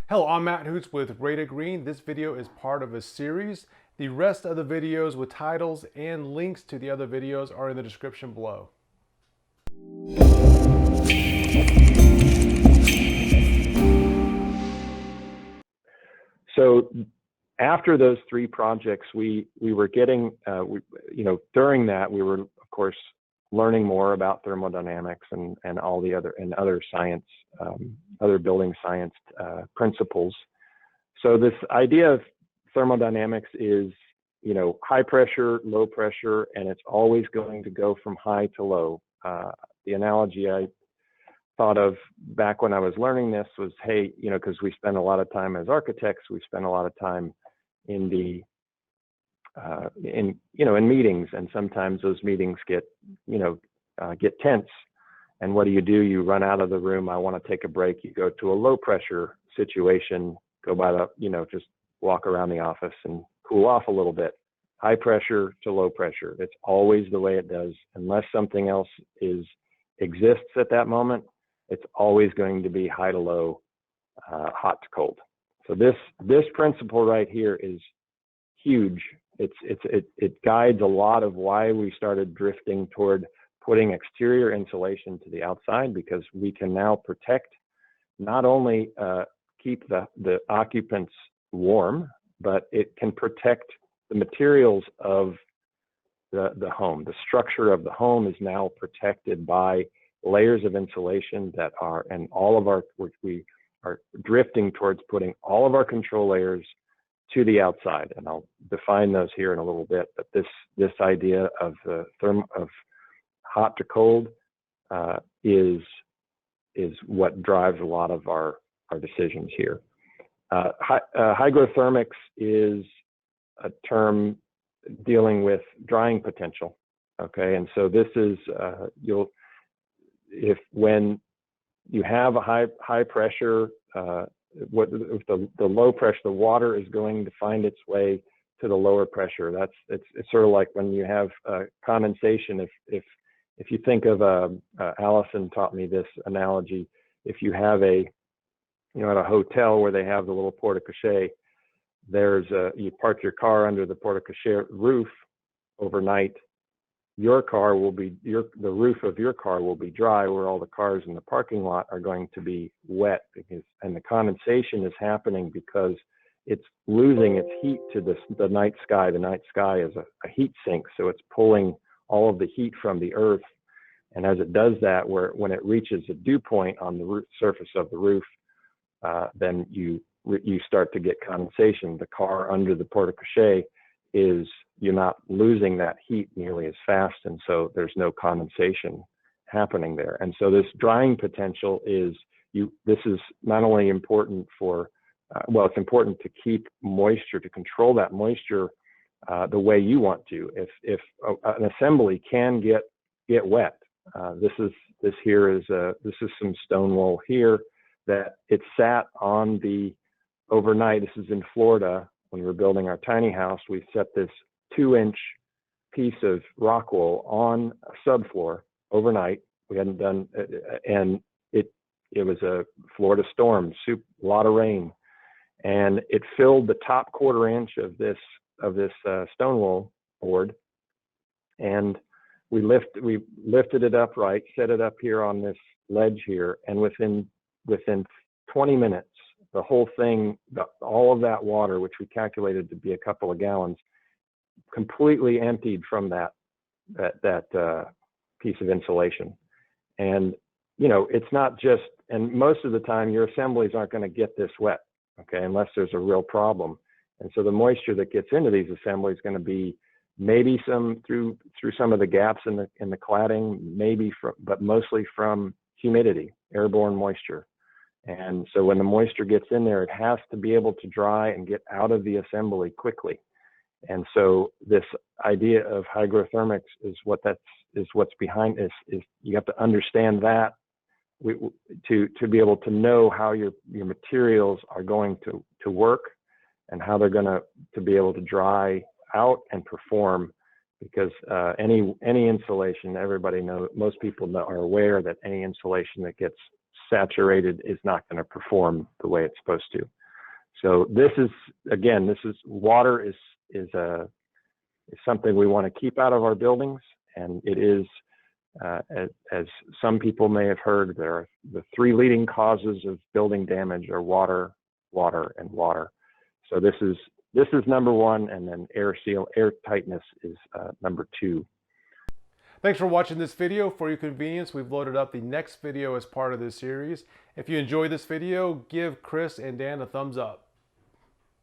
Hello, I'm Matt Hoots with Rated Green. This video is part of a series. The rest of the videos with titles and links to the other videos are in the description below. So after those three projects, we were getting, during that, we were, of course, learning more about thermodynamics and all the other science, other building science principles. So this idea of thermodynamics is, high pressure, low pressure, and it's always going to go from high to low. The analogy I thought of back when I was learning this was, hey, because we spend a lot of time as architects, we spend a lot of time in in meetings, and sometimes those meetings get tense. And what do? You run out of the room. I want to take a break. You go to a low pressure situation, go by the, just walk around the office and cool off a little bit. High pressure to low pressure. It's always the way it does, unless something else exists at that moment. It's always going to be high to low, hot to cold. So this principle right here is huge. It guides a lot of why we started drifting toward putting exterior insulation to the outside, because we can now protect, not only keep the occupants warm, but it can protect the materials of the home. The structure of the home is now protected by layers of insulation that are, and all of we are drifting towards putting all of our control layers to the outside. And I'll define those here in a little bit, but this idea of of hot to cold is what drives a lot of our decisions here. Hygrothermics is a term dealing with drying potential. Okay, and so this is when you have a high pressure, with the low pressure, the water is going to find its way to the lower pressure. It's sort of like when you have condensation. If you think of Allison taught me this analogy. If you have at a hotel where they have the little porte-cochere, you park your car under the porte-cochere roof overnight. Your car will be the roof of your car will be dry, where all the cars in the parking lot are going to be wet, and the condensation is happening because it's losing its heat to the night sky. The night sky is a heat sink, so it's pulling all of the heat from the earth, and as it does that, when it reaches a dew point on the surface of the roof, then you start to get condensation. The car under the porte-cochere you're not losing that heat nearly as fast, and so there's no condensation happening there. And so this drying potential this is not only important for, it's important to keep moisture, to control that moisture the way you want to. If an assembly can get wet, this is some stone wool here that it sat on overnight. This is in Florida. When we were building our tiny house, we set this 2-inch piece of rock wool on a subfloor overnight. We hadn't done, and it was a Florida storm, a lot of rain, and it filled the top 1/4 inch of this stone wool board. And we lifted it upright, set it up here on this ledge here, and within 20 minutes, the whole thing, all of that water, which we calculated to be a couple of gallons, completely emptied from that piece of insulation. And it's not just, and most of the time your assemblies aren't going to get this wet, okay, unless there's a real problem. And so the moisture that gets into these assemblies is going to be maybe some through some of the gaps in the cladding, but mostly from humidity, airborne moisture. And so when the moisture gets in there, it has to be able to dry and get out of the assembly quickly. And so this idea of hygrothermics is what's behind this. Is you have to understand that to be able to know how your materials are going to work, and how they're going to be able to dry out and perform. Because any insulation, everybody knows, most people are aware that any insulation that gets saturated is not going to perform the way it's supposed to. So this is, again, water is something we want to keep out of our buildings, and it is, as some people may have heard, there are the 3 leading causes of building damage are water, water, and water. So this is number 1, and then airtightness is number 2. Thanks for watching this video. For your convenience, we've loaded up the next video as part of this series. If you enjoyed this video, give Chris and Dan a thumbs up.